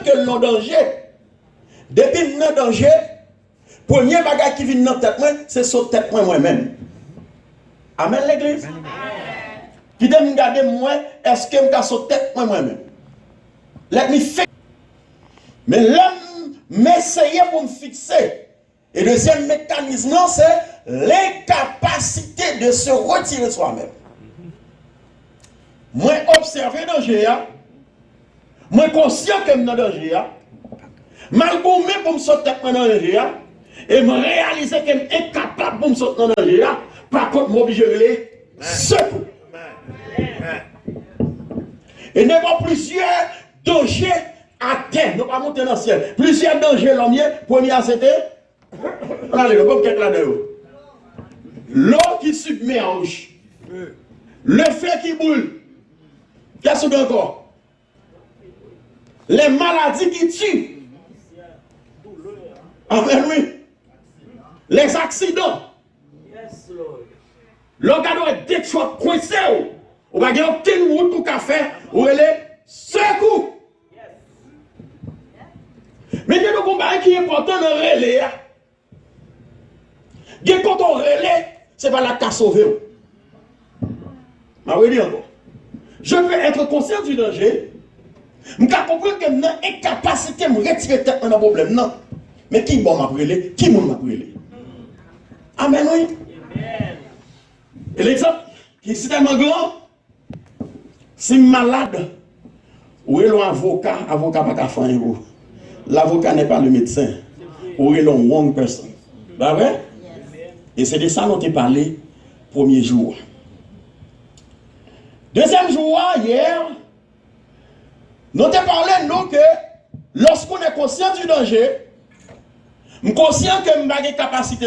que l'on danger. Depuis le danger, premier bagage qui vient dans tête moi, c'est sur tête moi-même. Amen l'église. Qui me garder moi, est-ce que je suis sur tête moi-même? Let me fix. Mais là, m'essayer pour me fixer. Et le deuxième mécanisme, c'est l'incapacité de se retirer soi-même. Moi, observer le danger, moi, conscient que je suis dans le danger, malgré pour me sortir dans le danger, et me réaliser que je suis incapable pour me sortir dans le danger, par contre, je suis obligé de les secouer. Et il y a plusieurs dangers à terre, nous ne pas monter dans le ciel. Plusieurs dangers, l'homme, premier c'était. Allez, le bon quelque là-dedans. L'eau qui submerge. Le feu qui brûle. Qu'est-ce que encore? Les maladies qui tuent. Amen, oui. Les accidents. L'organe est détruit, coincé. On va gagner aucune route pour café. Ou elle est secours. Mais il y a un combat qui est important dans le relais. Quand on relais, ce n'est pas la casse sauvée. Je peux être conscient du danger. Je peux comprendre que je suis incapacité de me retirer tête dans le problème. Non. Mais qui m'a brûlé? Qui m'a brûlé? Amen, oui. Et l'exemple qui est tellement grand, si malade, où est l'avocat? Avocat n'a pas faire. L'avocat n'est pas le médecin. Où est l'on wrong person? Pas vrai? Et c'est de ça dont on parlé premier jour. Deuxième jour, hier, nous avons parlé nous, que lorsqu'on est conscient du danger, je suis conscient que je n'ai pas de capacité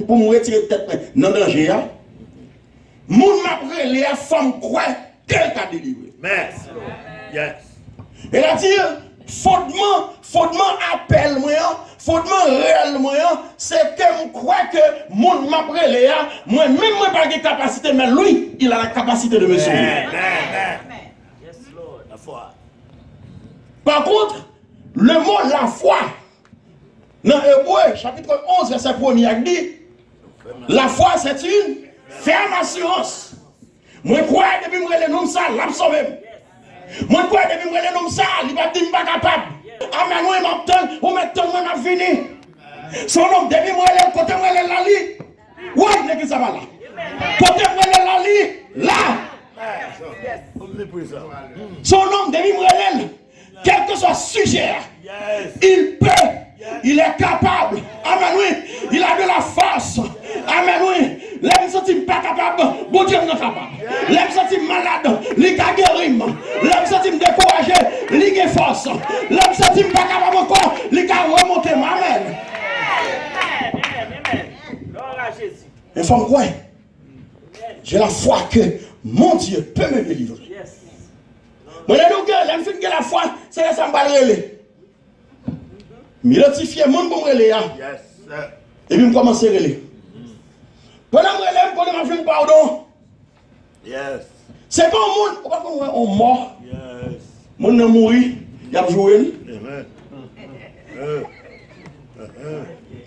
pour me retirer de tête dans le danger. Mon m'après les femmes croient qu'elle t'a délivré. Merci. Yes. Et là, dire, fondement appel moi, fondement réel moi, c'est que je crois que mon m'après les moi-même, je n'ai pas de capacité, mais lui, il a la capacité de me sauver. Yes, Lord. La foi. Par contre, le mot la foi, dans Hébreu, chapitre 11, verset 1er, il dit, la foi, c'est une ferme assurance. Moi, je crois que depuis que je nomme ça, l'absorbe. Moi, je crois que depuis que je nomme ça, il va dire que je ne suis pas capable. Amen, moi, je m'attends, je fini. Son nom, depuis que je suis côté, je suis là. Oui, l'église va là. Côté, je suis là. Son nom, depuis que je suis quel que soit le sujet, il peut, il est capable. Amen, oui. Il a de la force. Amen, oui. L'homme senti pas capable, bon Dieu n'est capable. L'homme senti malade, il a guéri. L'homme senti découragé, il a force. L'homme senti pas capable encore, il a remonté. Amen. Il faut me croire. J'ai la foi que mon Dieu peut me délivrer. Moi, je dis que la foi, c'est ça que je vais m'identifier, mon bon relais. Et puis, je commence à relais. Pendant que je relève, je fais pardon. C'est pas un monde, on mort. Mon nom mourit, il a joué.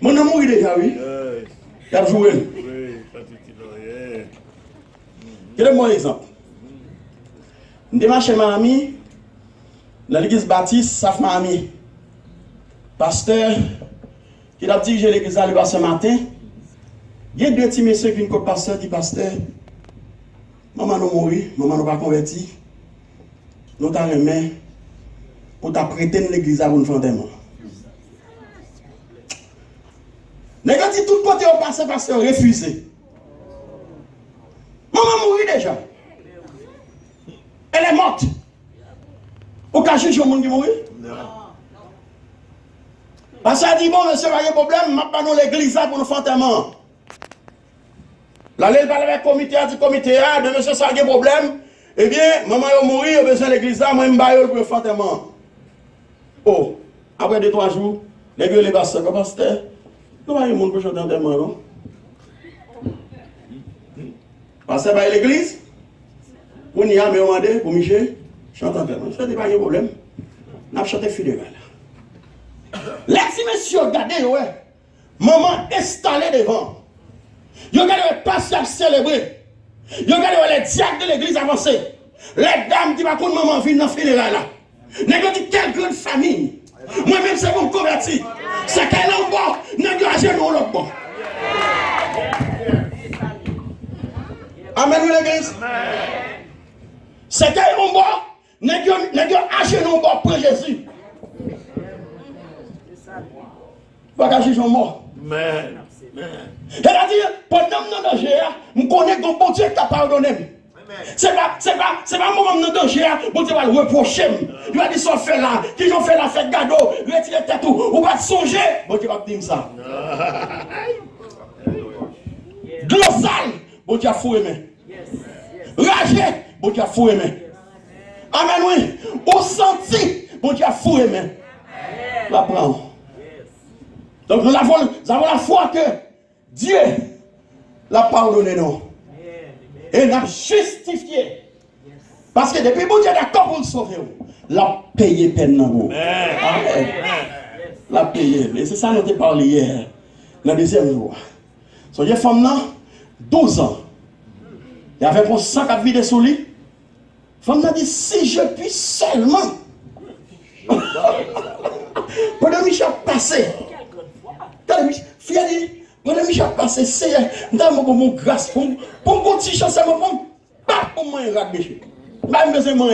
Mon nom mourit déjà, oui. Il a joué. Quel est mon exemple? Je démarche chez ma amie, dans l'église baptiste, Saf ma amie. Pasteur, qui a dirigé l'église à ce matin, il y a deux petits messieurs qui viennent comme pasteur, dit pasteur, maman nous mourit, maman nous pas converti, nous t'en remet pour t'apprêter l'église à une fondement. Les gars dit tout côté au passé, pasteur refusé. Maman mourit déjà. Elle est morte. Au cas où je suis monde qui mourit? Non. Parce qu'elle dit, bon, monsieur, il y a un problème, je ne vais pas dans l'église pour nous faire tellement. Là, elle parle avec le comité, elle dit, comité, de monsieur, ça a un problème. Eh bien, maman est morte, il a besoin de l'église, moi, je vais pour faire tellement. Oh, après 2-3 jours, l'église est passée, le pasteur, nous avons un monde pour chanter tellement, non? Pasteur va à l'église? On y a demandé pour Michel, chante en tellement. Ça n'est pas un problème. On a chanté fédéral. Les petits messieurs, regardez, ouais. Maman installée devant. Vous regardez le pasteur célébré. Vous regardez les diacres de l'église avancée. Les dames qui va contre maman viennent dans le funérail là. N'est-ce dit quelle grande famille. Moi-même, c'est pour me convertir. C'est qu'elle est en bas, n'est-ce pas genoux l'autre bas. Amen, l'église. C'est qu'elle est en bas, n'est-ce pas genoux bas pour Jésus. Pas qu'à son mort. Amen. Elle a dit, pendant que danger, je connais que bon Dieu t'a pardonné. C'est pas moment de danger, bon Dieu va le reprocher. Il va dire, ça fait là, qui ont fait la fête gado, retirer tête ou va songer. Bon Dieu va dire ça. Glossal, bon Dieu a foué aimé. Ragé, bon Dieu a foué aimé. Amen, oui. Au senti, bon Dieu a foué aimé. La prendre. Donc nous avons la foi que Dieu l'a pardonné nous. Et l'a justifié. Parce que depuis que Dieu est d'accord pour le sauver, l'a payé peine dans vous. L'a payé. Et c'est ça que nous avons parlé hier, le deuxième jour. So, il y a une femme là, 12 ans. Il y avait un sang qui a vidé sous lui. La femme a dit, si je puis seulement. Pendant que je passé. Pendant que je passé, c'est dans mon grâce pour mon petit chance, pas pour moi, rat péché. Pas besoin de moi,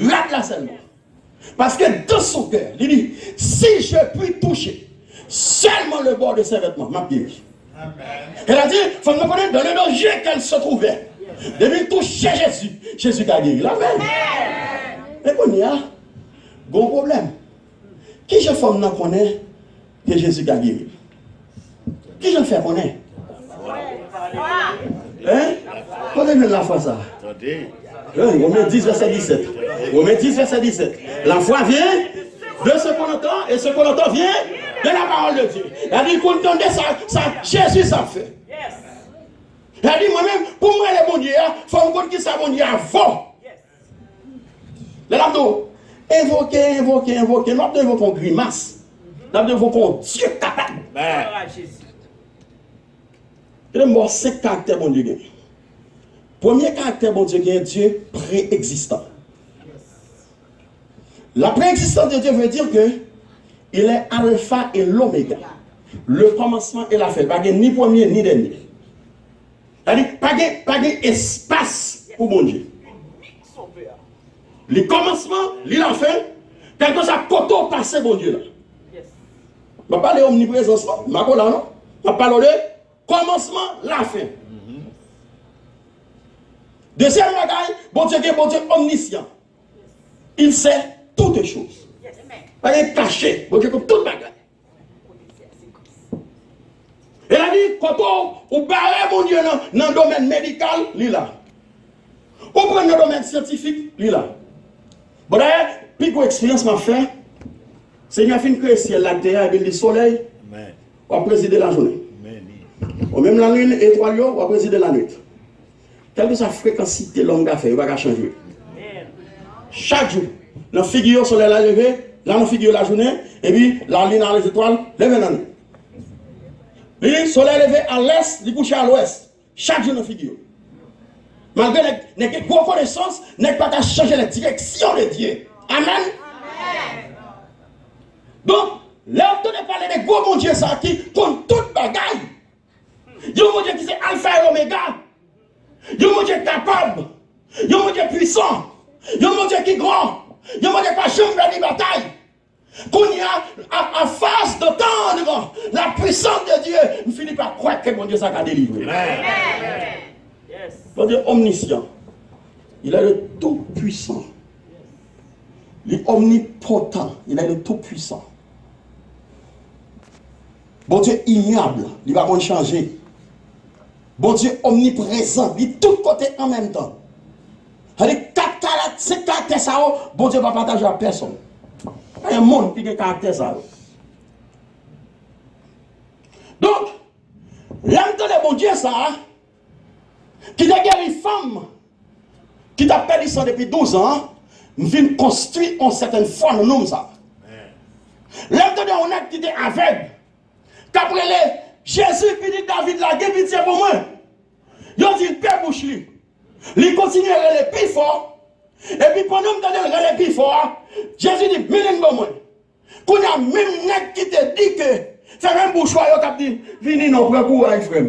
rat la seulement. Parce que dans son cœur, il dit, si je puis toucher seulement le bord de ses vêtements, ma guéri. Elle a dit, il faut me connaître dans le danger qu'elle se trouvait. Depuis toucher Jésus, Jésus a guéri. La veille. Mais qu'on y a, bon problème. Qui je femme n'a connaît que Jésus a guéri? Qui je fais connaître? Hein? Connaissez la foi ça? Romains 10, verset 17. Romains 10, verset 17. La foi vient de ce qu'on entend, et ce qu'on entend vient de la parole de Dieu. Il a dit qu'on entendait ça, Jésus ça fait. Il a dit moi-même, pour moi les bon Dieu, il faut me dire ça bon Dieu avant. Les lambeaux, invoquer, nous invoquons grimace. Nous invoquons Dieu capable. Il y a 5 caractères bon Dieu. Premier caractère bon Dieu, Dieu préexistant. La préexistence de Dieu veut dire que il est alpha et l'oméga. Le commencement et la fin. Pas ni premier ni dernier. C'est-à-dire pas d'espace pour bon Dieu. Le commencement, la fin, quelque chose à côté passé bon Dieu là. Je ne vais pas parler omniprésence, je ne vais pas parler de commencement, la fin. Deuxième bagaille, bon Dieu omniscient. Il sait toutes choses. Pas de caché, bon Dieu comme toute bagaille. Elle a dit, quand on barre mon Dieu dans le domaine médical, il est là. On prend le domaine scientifique, il est là. Bon d'ailleurs, puis quoi expérience m'a fait, Seigneur fin que ciel, la terre et le soleil, on va présider la journée. Ou même la lune étoile, on va présider la nuit. Quelle que soit la fréquence de l'homme d'affaires, il va changer. Chaque jour, la figure le soleil la levé, là la figure la journée, et puis la lune dans les étoiles, levé la nuit. Le soleil levé à l'est, il couche à l'ouest. Chaque jour, la figure. Malgré les gros connaissances, n'est pas qu'à changer la direction de Dieu. Amen. Donc, là, on ne parle de gros bon Dieu ça qui compte toute bagaille. Il y a un Dieu qui c'est alpha et oméga. Il y a un Dieu capable. Il y a un Dieu puissant. Il y a un Dieu qui est grand. Il y a un Dieu qui n'a pas jamais de bataille. Qu'on y a en face d'entendre la puissance de Dieu, on finit par croire que mon Dieu ça a délivré. Mon Dieu omniscient. Il est le tout puissant. Il est omnipotent. Il est le tout puissant. Bon Dieu immuable. Il va pas changer. Bon Dieu omniprésent. Il est tout côté en même temps. C'est 5 caractères ça, bon Dieu ne va pas partager à personne. Il y a un monde qui a des caractères ça. Donc, l'âme de bon Dieu ça, qui a guéri une femme, qui t'a perdu ça depuis 12 ans, vient construire une certaine foi dans nous ça. L'homme de honnête qui était aveugle. Qu'après Jésus qui dit David la guerre pitié pour moi. Il dit le père bouche lui. Il continue à aller plus fort. Et puis pendant que il aller plus fort, Jésus dit mille pour moi. Qu'on a même nèg qui te dit que c'est même bouchoir qui dit vini non prend courage frère.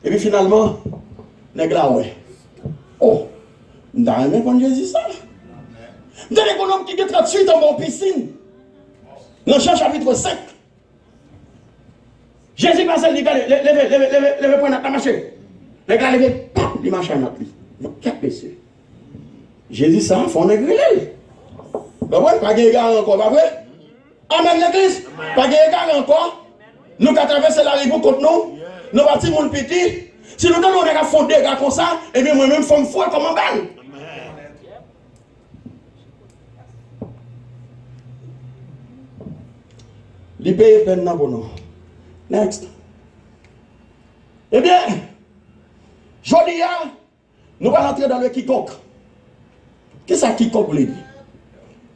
Et puis finalement nèg là ouais. Oh, m'ta aimé quand Jésus ça. M'ta un homme qui est 38 en bon piscine. Dans Jean chapitre 5. Jésus passe, il dit, levez, point la marché. Les gars, levez, il marche à notre vie. Quatre messieurs. Jésus, ça, il faut en écrire. Ben ouais, pas de gars encore, pas vrai? Amen, l'église. Pas de gars encore. Nous qui traversons la rive contre nous, nous bâtis mon petit. Si nous donnons des fonds de gars comme ça, et bien moi-même, je me fous comme un balle. Il paye peine pour nous. Next. Eh bien, jodi a, nous allons rentrer dans le quiconque. Qu'est-ce que quiconque veut dire?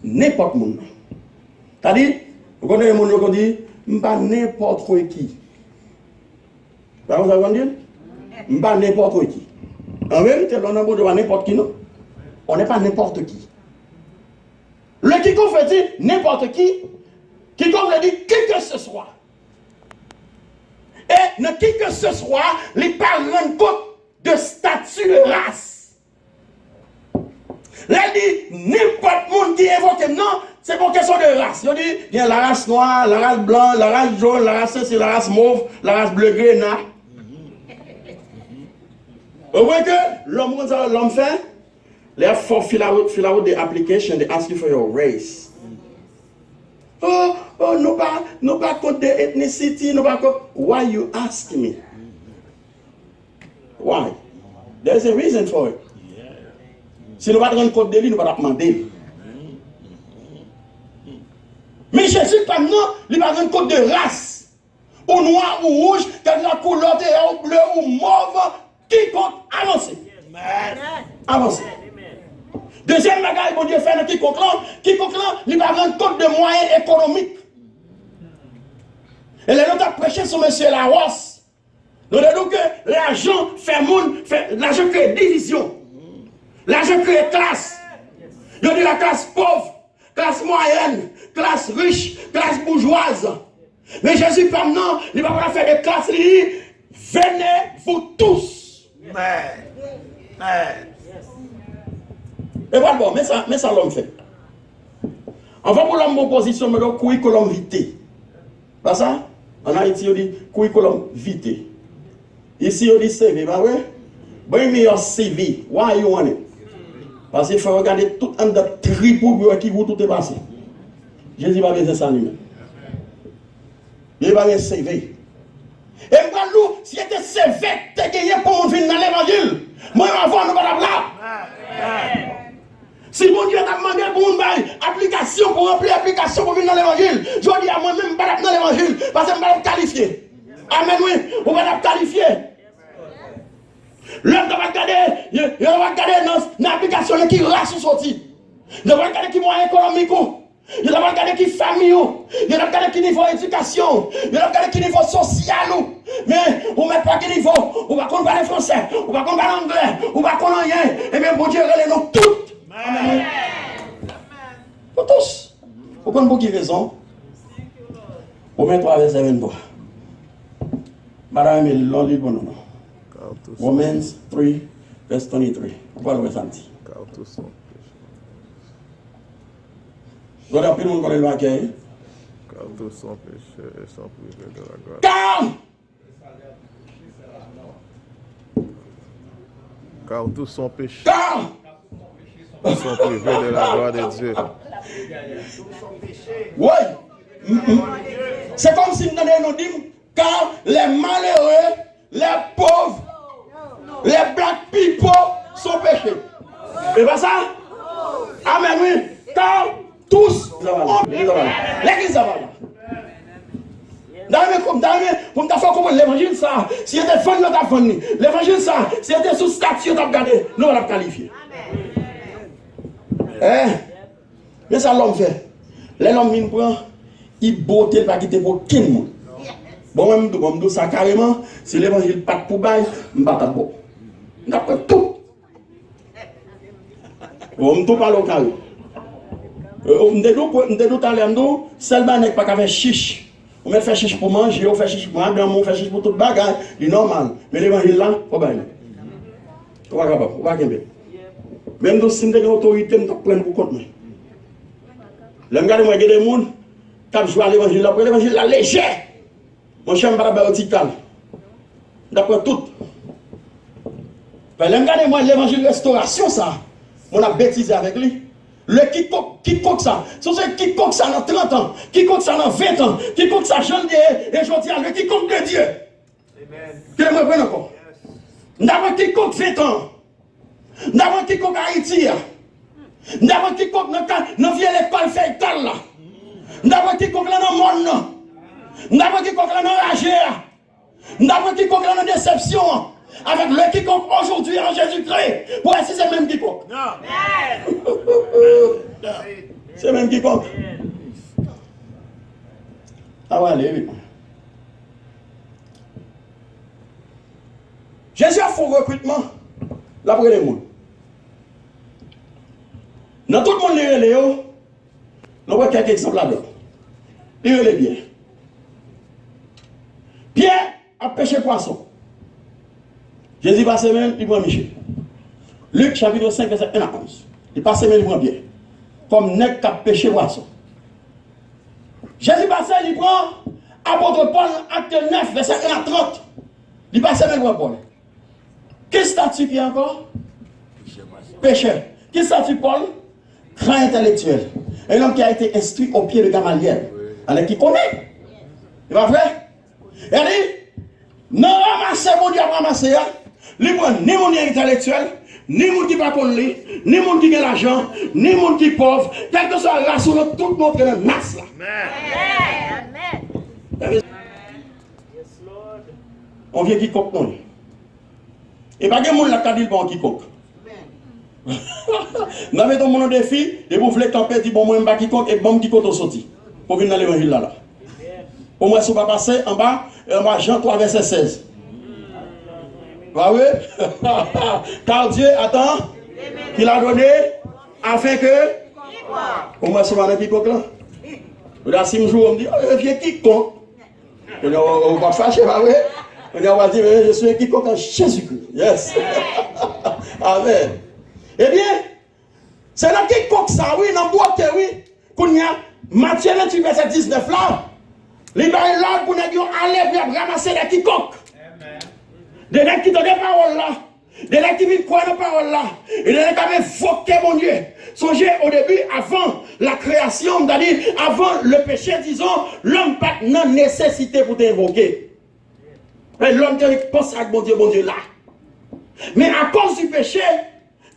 N'importe monde. C'est-à-dire, vous connaissez les gens qui disent, pas n'importe qui. Vous savez dire? Pas n'importe qui. En vérité, on n'a pas n'importe qui, non? On n'est pas n'importe qui. Le quiconque veut dire n'importe qui. Quiconque veut dire qui que ce soit. Et ne qui que ce soit, les parents rendent compte de statut de race. Là, il dit, n'importe monde qui évoque, non, c'est pour question de race. Il dit, il y a la race noire, la race blanche, la race jaune, la race c'est la race mauve, la race bleu grenat. Vous voyez que l'homme fait, les for fill out the application, they ask you for your race. Oh, no pas code de ethnicity, no pas code. Why you ask me? Why? There's a reason for it. Si nous ne pas code de lui, nous ne pas demander. Mais Jésus, comme non, il va prendre code de race. Ou noir, ou rouge, quelle la couleur de ou bleu, ou mauve, qui compte avancer. Avancer. Deuxième bagage, bon Dieu fait dans quiconque là, il va rendre compte de moyens économiques. Et là, nous avons prêché sur M. Larosse. Nous avons dit que l'argent fait monde, l'argent crée division. L'argent crée classe. Nous dit la classe pauvre, classe moyenne, classe riche, classe bourgeoise. Mais Jésus, maintenant, il va pas faire des classes, il dit, venez vous tous. Et voilà, bon, mais ça l'homme fait. On va pour l'homme en position, mais donc, couille que l'homme vite. Pas ça? En Haïti, on dit, couille que l'homme vite. Ici, on dit CV, bah ouais? Bring me your CV. Why you want it? Parce qu'il faut regarder tout un de tripou qui vous tout est passé. Jésus va besoin ça lui-même. Il va besoin CV. Et nous, si c'était CV, tu as gagné pour venir dans l'évangile. Moi, avant, nous ne pas là. Si mon Dieu t'a demandé pour une application, pour remplir l'application pour venir dans l'évangile, je dis à moi-même, je ne vais pas dans l'évangile, parce que je ne vais pas qualifier. Amen, oui, on va pas qualifier. L'homme va regarder, il va regarder dans l'application qui race ou sorti. Il va regarder qui moyen économique, il va regarder qui famille, il va regarder qui niveau éducation, il va regarder qui niveau social. Mais on ne met pas quel niveau, on va parler français, on va parler anglais, on va parler rien. Et bien, bon Dieu, les noms toutes. Amen. Pour tous. Pour qu'on ait raison. Romains 3, verset 23. Madame, il l'on lit bon nom. Romans 3, verset 23. Pourquoi le ressenti? Car tous sont péchés. Vous avez appris le monde qu'on est loin accueilli? Car tous sont péchés et sont privés de la grâce. Car tous sont péchés. Ils sont privés de la gloire de Dieu. Oui. C'est comme si nous disions, car les malheureux, les pauvres, les black people sont péchés. Et pas ça? Amen, oui. Car tous l'église va là. Pour me faire comprendre l'évangile, ça, si il était fun, on fun. L'évangile, ça, si il était sous statut, on a regardé, nous on l'a qualifié. Mais ça l'homme fait. Les hommes qui prend, ils beauté pas quitter pour aucun monde. Bon, même bon, ça carrément, si l'évangile pas pour bail, je ne vais pas bon. D'après tout. On tout parle au carré. On dit tout à l'heure, seulement n'est pas qu'à faire chiche. On met faire chiche pour manger, on fait chiche pour manger, on fait chiche pour toute bagarre, c'est normal. Mais l'évangile là, faut pas. On va capable, on va gagner. Même si on a une autorité, on doit prendre pour compte. Le gars, moi, il y a des gens qui jouent à l'évangile là, l'évangile là léger. Mon cher Mbaba vertical. D'après tout. Le gars, moi, l'évangile restauration, ça. On a bêtisé avec lui. Le quiconque ça. C'est quiconque ça dans 30 ans, quiconque ça dans 20 ans, quiconque ça jeune et je dis le quiconque de Dieu. Amen. Que me prenne encore. D'abord quiconque 20 ans. D'abord quiconque Haïti. D'abord quiconque dans vieille école fait école là. D'abord quiconque là dans le monde. D'abord quiconque là dans la guerre. D'abord quiconque là dans la déception. Avec le quiconque aujourd'hui en Jésus-Christ. Pour si c'est même quiconque. C'est même quiconque. Ah ouais, allez, oui. Jésus a fait un recrutement. Là pour les monde. Dans tout le monde, les Léo, nous voyons quelques exemples là-dedans. Les bien. Pierre a pêché poisson. Jésus passe même, il prend Michel. Luc chapitre 5, verset 1 à 11. Il passe même, il prend bien. Comme nègre qui a pêché poisson. Jésus passe, il prend apôtre Paul, acte 9, verset 1 à 30. Il passe même, il prend Paul. Quel statut qui est encore? Pécheur. Quel statut Paul? Grand intellectuel. Un homme qui a été instruit au pied de Gamaliel. Alors qui connaît. C'est pas vrai? Et dit, non, ramasser, mon Dieu, ramasser. Ni mon intellectuel, ni mon qui va connaître, ni mon qui a l'argent, ni mon qui est pauvre, quel que soit la race, tout notre masse là. Amen. On vient qui coque non. Et pas que mon la cadil bon qui coque. Nous avons mon défi, et vous voulez camper, dit bon, moi, je qui coque, et bon, qui coque au sorti. Pour venir dans l'évangile là. Au moins, si on va passer en bas, Jean 3, verset 16. Bah oui. Car Dieu attend qu'il a donné afin que. Au moins, si on va dans qui coque là. Là, si je me dis, viens qui coque. On va fâcher, bah oui. On va dire, je suis qui coque en Jésus-Christ. Yes. Amen. Eh bien, c'est dans qui coque ça, oui, dans boîte, oui. Qu'on y a Matthieu 28, verset 19 là. Les bails là, pour nous aller pour ramasser les qui coque. Des gens qui donnent des paroles là. Des gens qui vivent croire dans paroles là. Et des gens qui avaient foqué mon Dieu. Songez au début, avant la création, c'est-à-dire avant le péché, disons, l'homme n'a pas de nécessité pour t'invoquer. L'homme pense avec mon Dieu là. Mais à cause du péché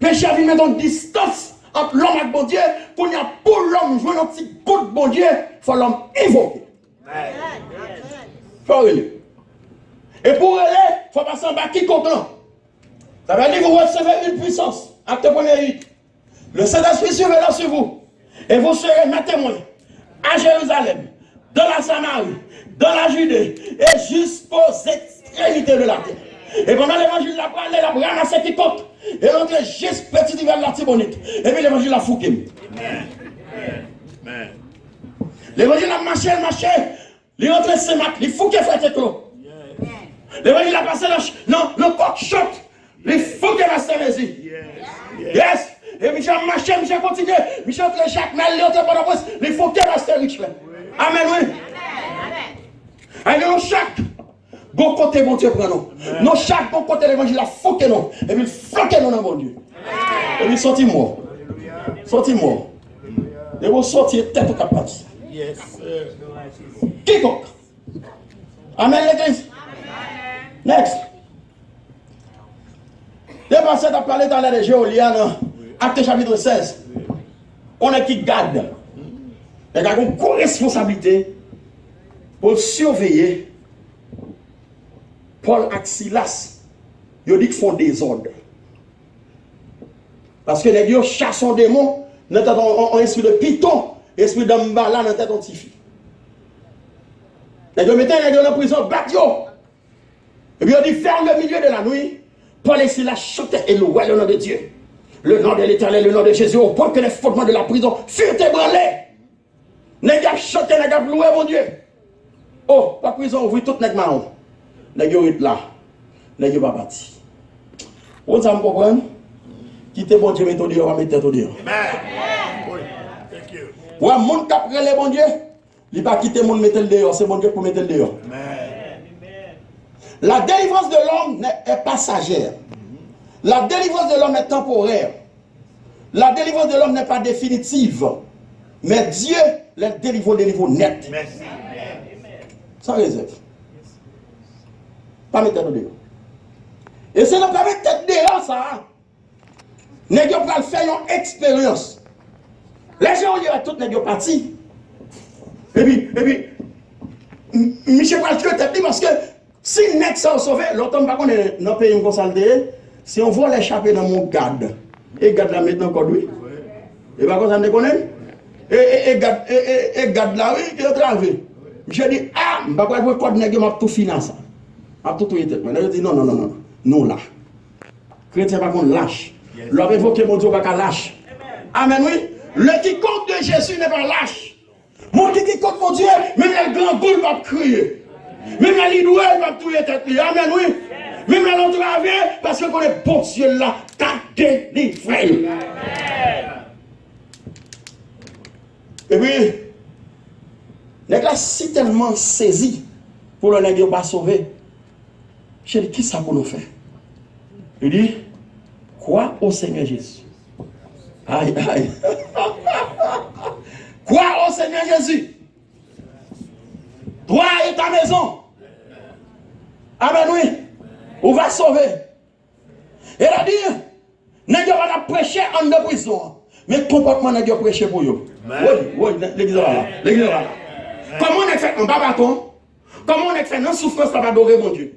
a vu mettre en distance entre l'homme et mon Dieu, qu'on y a pour l'homme jouer un petit coup de bon Dieu, il faut l'homme invoquer. Il faut aller. Et pour aller, il faut passer en bas qui content. Ça veut dire que vous recevez une puissance. Acte 1er. Le Saint-Esprit surveillera sur vous. Et vous serez mes témoins à Jérusalem, dans la Samarie, dans la Judée et jusqu'aux extrémités de la terre. Et pendant l'évangile, la parole, la ramasse qui compte. Et l'autre juste petit hiver de la Tibonite. Et puis l'évangile la fouqué. L'évangile a marché. L'autre c'est mat. Il fouqué frère clos. L'évangile a passé le coq shot. Il fouqué la stérésie. Yes. Et Michel marché, Michel continue. Michel le chaque mal, l'autre pendant plus. Il fouqué la stérésie. Amen, oui. Amen. Chaque. Bon côté, mon Dieu, prenons. Non, chaque bon côté, l'évangile a fouqué non. Et puis, fouqué non, mon Dieu. Et puis, sortis-moi. Sortis-moi. Et vous sortir tête au capable. Yes, sir. Quiconque. Amen, l'église. Next. Dépassé à parler dans la région Géoliane, acte chapitre 16. On est qui garde. Il y a une co-responsabilité pour surveiller Paul et Silas. Ils disent qu'ils font des ordres. Parce que les gens chassent un démon, on esprit de python, esprit d'homme là dans tête ton fille. Et je mettais les gens en prison, bat yo. Et puis on dit ferme le milieu de la nuit. Paul et Silas chantaient et louaient le nom de Dieu. Le nom de l'Éternel, le nom de Jésus, au point que les fondements de la prison furent ébranlés. N'est-ce pas chanté, n'est-ce pas loué mon Dieu. Oh, la prison ouvre tout n'est marron. N'est-ce pas là. N'est-ce pas parti. Vous avez compris? Quittez bon Dieu, mettez dehors, mettez tout dehors. Ouais, mon cap relève bon Dieu. Il ne pas quitter mon mettre le dehors, c'est bon Dieu pour mettre le dehors. La délivrance de l'homme est passagère. La délivrance de l'homme est temporaire. La délivrance de l'homme n'est pas définitive. Mais Dieu les délivre au niveau net. Sans réserve. Pas mettre le dehors. Et c'est donc avec tête dehors ça. N'est-ce pas faire une expérience. Les gens ont tout n'est pas parti. Et puis, Michel va le tête parce que si net ça sauvé, l'automne pas qu'on est dans le pays consolidé, si on voit l'échapper dans mon garde, et garde la maintenant encore oui. Et pas comme ça me connaît. Et garde là oui qui est travé. Je dis ah, je pas quoi code nèg m'a tout finance. A tout tête. Mais je dis non. Non là. Chrétien pas qu'on lâche. L'on évoqué mon Dieu pas lâche. Amen oui. Le quiconque de Jésus n'est pas lâche. Mon quiconque mon Dieu, même le grand boule va crier. Même la lidouelle va tout tête. Amen oui. Même la l'entravé parce que qu'on est bon Dieu là, qu'a délivré. Et puis, les gars si tellement saisi pour le nègre pas sauvé. Je dis, qui ça pour nous faire? Il dit, crois au Seigneur Jésus. Aïe. Crois au Seigneur Jésus. Toi et ta maison. Amen, oui. On va sauver. Et il a dit, nègre va prêcher en de prison. Mais le comportement nègre prêcher pour eux. Oui, l'église là. Comment on est fait en bâton? Comment on est fait dans souffrance pour adorer mon Dieu?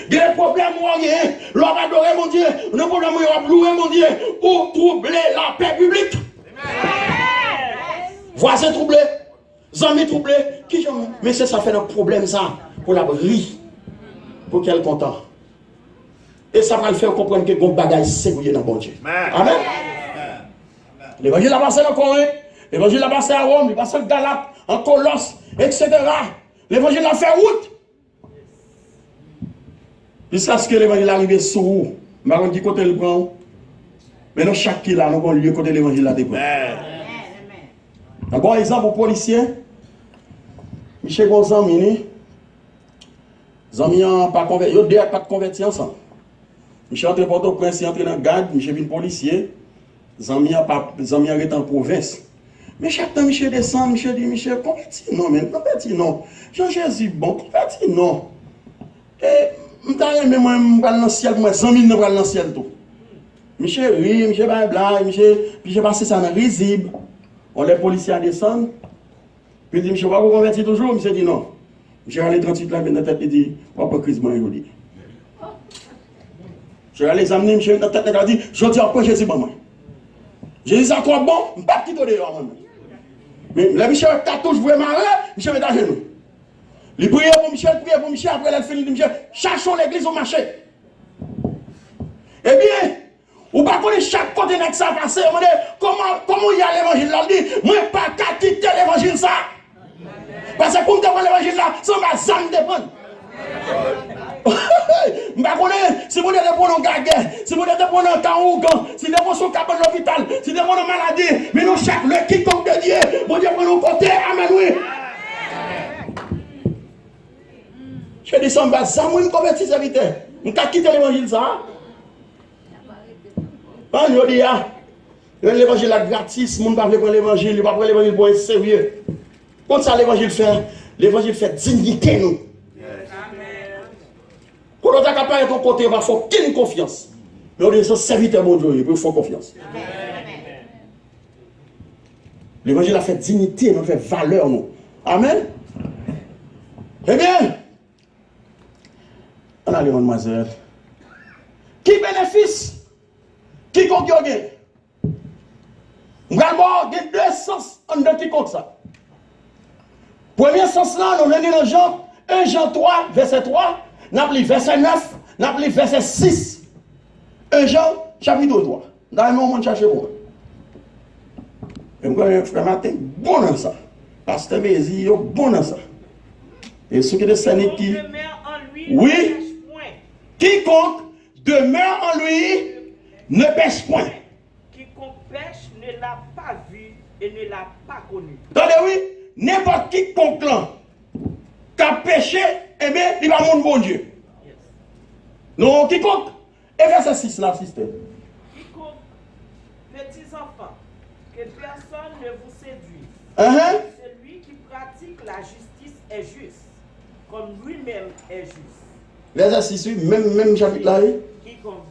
Il y a des problèmes où on va adorer mon Dieu. Il y a des problèmes où on va louer mon Dieu. Ou troubler la paix publique. Voisin troublé. Amis troublés. Mais c'est ça fait un problème ça. Pour la vie. Pour qu'elle est content. Et ça va le faire comprendre que le bagage c'est dans bon Dieu. Amen. L'évangile a passé en Corée. L'évangile a passé à Rome. Il a passé en Galate, en Colosse, etc. L'évangile a fait route. Jusqu'à ce que l'évangile arrive sur vous. Je ne sais pas côté le prend. Mais dans chaque qui là, nous avons lieu côté l'évangile là. Un bon exemple pour policier. Michel Gonzan Mini. Zami n'ont pas converti. Ils n'ont pas converti ensemble. Michel entre Port-au-Prince, il entre dans la garde. Michel vient policier. Zami est en province. Mais chaque temps Michel descend, Michel dit, Michel, converti non, mais converti non. Jean-Jésus, bon, converti non. Et je vais moi dans le ciel, moi, 100 000 dans le ciel tout. Michel, oui, Michel, blague, Michel, puis j'ai passé ça dans le risible. On les policiers descendent. Puis il dit, Michel, vous convertir toujours? Michel dit non. Michel allé 38 là, dans la tête, il dit, papa, crise, moi, il dit. Je vais aller examiner, Michel, dans la tête, il dit, je dis après Jésus, maman. Jésus, ça quoi bon? Je ne vais pas quitter dehors, maman. Mais le Michel, cartouche, vous marrer, Michel, met à genoux. Il prie pour Michel, après la fin de Michel, cherchons l'église au marché. Eh bien, ou pas connaître chaque côté de ça passé, comment il y a l'évangile là, il dit, moi pas qu'à quitter l'évangile ça. Parce que pour me défendre l'évangile là, ça m'a jamais dépendre. Je ne connais si vous êtes pour nos gagues, si vous êtes pour nos carougan, si vous êtes sur le l'hôpital, si vous êtes pour nos maladies, mais nous chaque le quiconque de Dieu, mon Dieu pour nous côté, amen oui. Je dis ça, ça moi me convertis ça vite. Je ne quitter l'évangile ça. Je dis ah, l'évangile est gratis, mon ne va pas prendre l'évangile, il va prendre l'évangile pour être sérieux. Quand ça l'évangile fait dignité nous. Pour l'autre capable de ton côté, il va faut aucune confiance. Mais on dit ça serviteur mon Dieu, il faut confiance. L'évangile a fait dignité, nous fait valeur nous. Amen. Eh bien, on a les mademoiselle. Qui bénéfice? Qui compte? il y a deux sens en de quiconque ça. Premier sens là, nous venons dans Jean 1 Jean 3, verset 3, nous avons verset 9, nous avons verset 6. 1 Jean, chapitre 3. Dans le moment, chercher pour moi. Et moi, un frère Martin, bon dans ça. Pasteur Mézi, bon dans ça. Et ce qui est de qui. Oui. Quiconque demeure en lui ne pêche point. Quiconque pêche ne l'a pas vu et ne l'a pas connu. Attendez, oui. N'importe quiconque là, qui a péché, eh bien, il va mon bon Dieu. Yes. Non, quiconque. Et verset 6 là, système. Quiconque, petits enfants, que personne ne vous séduise. Celui qui pratique la justice est juste, comme lui-même est juste. Verset 6, oui, même chapitre là, oui.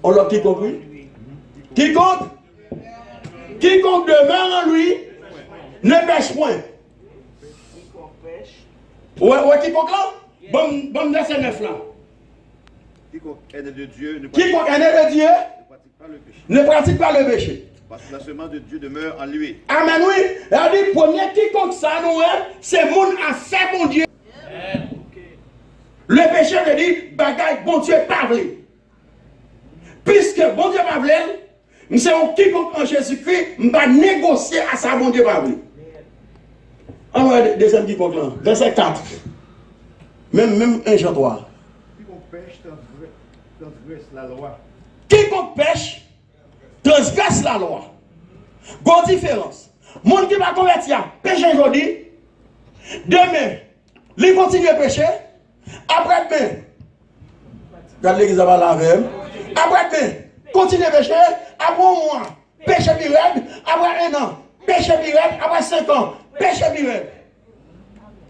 On l'a quiconque, oui. Quiconque demeure en lui, ne pêche point. Quiconque pêche. Ouais, quiconque là. Bon, verset 9 là. Quiconque est né de Dieu ne pratique pas le péché. Parce que la semence de Dieu demeure en lui. Amen, oui. Elle dit, premier quiconque ça, nous, c'est mon affaire, mon Dieu. Le péché veut dire, bagaille, bon Dieu, pas vrai. Puisque bon Dieu pas vrai, c'est un quiconque en Jésus-Christ, je vais négocier à ça, bon Dieu pas vrai. On va deuxième quiconque là, verset 4. Même 1 Jean 3. Quiconque pêche transgresse la loi. Quiconque pêche transgresse la loi. Bonne différence. Monde qui va convertir, pêche aujourd'hui, demain, il continue à pêcher, après demain, regarde l'église à la veille, après demain, continue à pêcher, après un mois, pêche pirate, après un an, pêche pirate, après 5 ans, pêche pirate.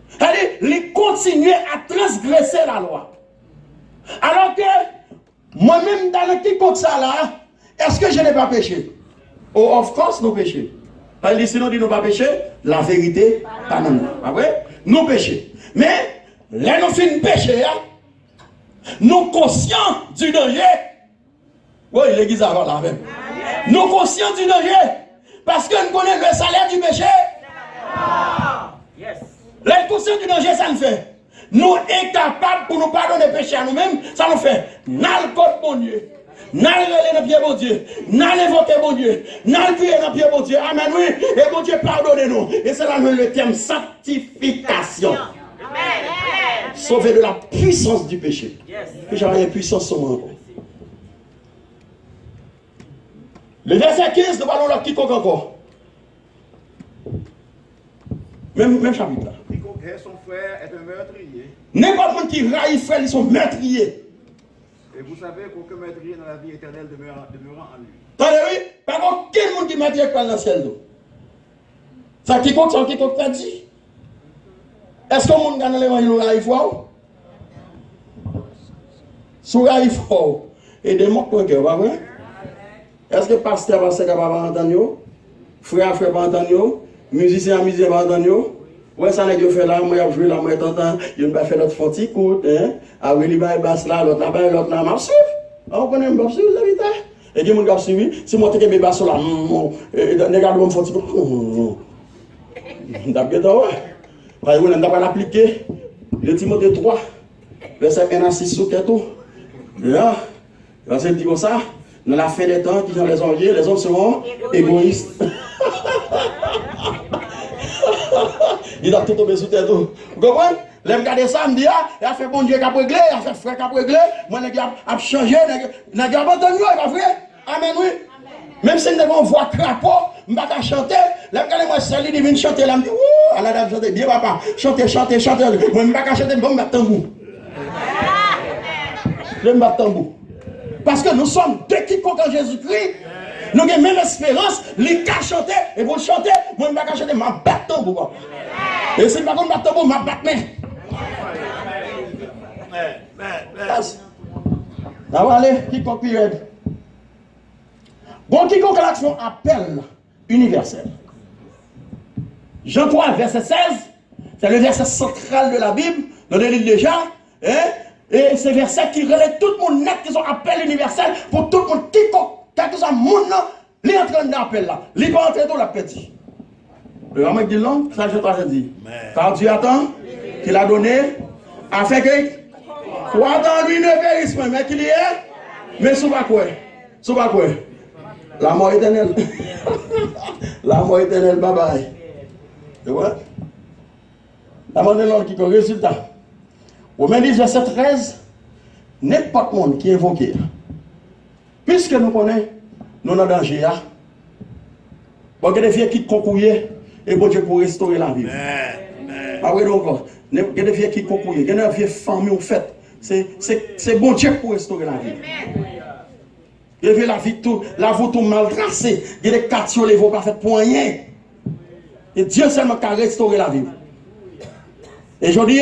C'est-à-dire, il continue à transgresser la loi. Alors que, moi-même, dans le quiconque ça là, est-ce que je n'ai pas péché? Oh, of course, nous péchons. Parce que si nous disons pas péché, la vérité, pas nous. Pas vrai? Nous péchons. Mais, là, nous finissons péché, nous conscients du danger. Oui, l'église a la même. Nous conscients du danger. Parce que nous connaissons le salaire du péché. Yes. L'inconscient du danger, ça nous fait. Nous incapables pour nous pardonner le péché à nous-mêmes, ça nous fait. N'a le code bon Dieu. N'a le relais dans le pied bon Dieu. N'a l'invoquer bon Dieu. N'a le prier dans le pied bon Dieu. Amen, oui. Et bon Dieu, pardonnez-nous. Et c'est là le terme sanctification. Amen. Sauver de la puissance du péché. Yes. Que j'avais une puissance sur moi. Le verset 15, nous parlons là quiconque encore. Même chapitre là. Quiconque hait son frère est un meurtrier. N'importe qui raille frère, ils sont meurtriers. Et vous savez qu'aucun meurtrier dans la vie éternelle demeurant en lui. Attendez, oui, par contre, quel monde qui m'a dit avec dans le ciel? Ça quiconque t'a dit. Est-ce que le monde gagne l'évangile ou raille fort? Sous raille fort. Et des mots pour cœur, pas vrai? Est-ce que pasteur va se capable d'entendre? Frère va entendre? Musicien va entendre? Ouais, ça n'a pas fait là, moi j'ai joué là, moi t'entends, je ne vais pas faire notre fonti court, hein. Ah oui, il va basse là, l'autre là-bas, l'autre là, m'a suivi. On connaît m'a suivi, la vérité. Et qui m'a suivi, si moi t'es mes basse là, regarde mon fonti court. D'accord, ouais. On n'a pas l'appliquer. Le Timothée 3, verset 1 à 6 sous tout. Là, c'est dit comme ça, dans la fin des temps, qui sont les envieux, les hommes seront égoïstes. Il a tout tombé sous tête. Vous comprenez? Là, regardez ça, me dit, il a fait bon Dieu qui a réglé, il a fait frère qui a réglé, moi, il a changé, il a abandonné, il a fait. Amen, oui. Même si on voit crapaud, je ne vais pas chanter. Là, regardez moi, Sally, il vient chanter, là, me dit, ouh, elle a dame chanter, bien papa, chanter. Moi, je ne vais pas chanter, je vais me mettre tambour. Je vais me mettre tambour. Parce que nous sommes de quiconque en Jésus-Christ. Nous avons même espérance, les cas chanter, et pour chanter, moi je ne vais pas chanter, je vais battre tambour. Et si je ne vais pas battre tambour, je vais battre main. Ça va aller, quiconque pire. Bon, quiconque là font appel universel. Jean 3, verset 16, c'est le verset central de la Bible, dans le livre de Jean. Et c'est verset qui relève tout le monde net qui sont appel universel pour tout le monde quiconque. Quel que soit le monde, Il est en train d'appel là. Il va entrer dans la petite. Le mec dit non, ça je t'ai dit. Car Dieu attend qu'il a donné afin que croit dans lui ne périsse pas, mais qu'il y est. Mais sous pas quoi? Sous pas quoi? La mort éternelle. La mort éternelle, bye bye. Tu vois? La mort éternelle qui est le résultat. Romains 10, verset 13. N'importe monde qui est invoqué. Puisque nous connaissons, nous sommes en danger. Bon, il y a des filles qui concouillent et bon Dieu pour restaurer la vie. Ah oui, donc, il y a des filles qui concouillent, il y a des vieilles familles en fait. C'est bon Dieu pour restaurer la vie. Il y a la vie tout, la voûte tout mal tracée. Il y a des quartiers qui ne vont pas faire pour rien. Et Dieu seulement qui a restauré la vie. Et je dis,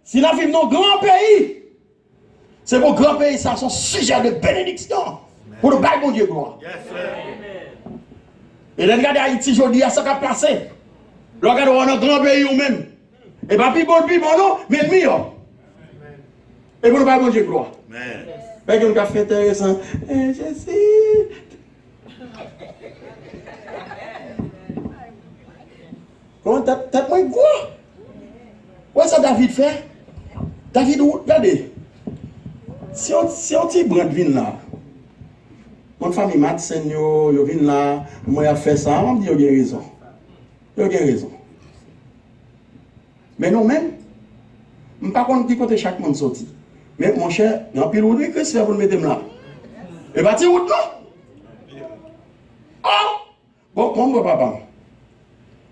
si la vie dans un grand pays, c'est pour grand pays, ça son sujet de bénédiction. Pour le bail, bon Dieu, gloire. Et là, regardez Haïti, je dis, ça qui a passé. Regardez, on a un grand pays ou même. Et pas plus bon, non, mais meilleur. Et pour le bail, bon Dieu, gloire. Parce que nous avons fait intéressant. Je sais. Comment t'as pris quoi? Ouais, ça David fait. David, regardez. Si on t'y brand vin là, mon famille Madsen, yo vin là, moi a fait ça, on me dit yo gen raison. Yo gen raison. Mais non même, je ne sais pas qui côté chaque monde sorti. Mais mon cher, il y a un pile de que c'est pour le mettre là. Et bah tu route non? Oh! Bon, mon papa.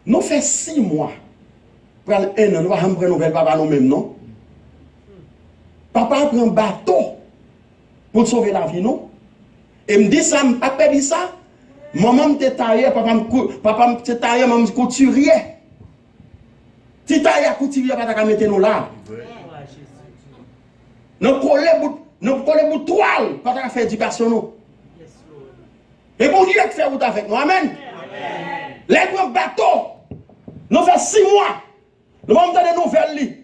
Nous fait 6 mois. Pour un an, nous va prendre nouvelle papa nous même non? Papa prend un bateau pour sauver la vie, non? Et me dit ça, papa dit ça. Maman me taillé, papa me taillé, maman me couturier. Si taillé à couturier, pas ta mettre nous là. Nous collons bout toile, pas ta faire éducation nous. Et bon Dieu qui fait route avec nous, amen. Les grands bateaux, nous fait 6 mois. Nous avons des nouvelles.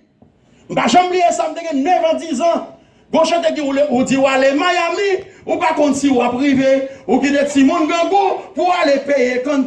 Je ne vais jamais oublier ça, je 9 ans, 10 ans. Bon, je te dis, ou dit, ou aller Miami, ou pas contre si ou à privé, ou qui est Simon Gango, pour aller payer quand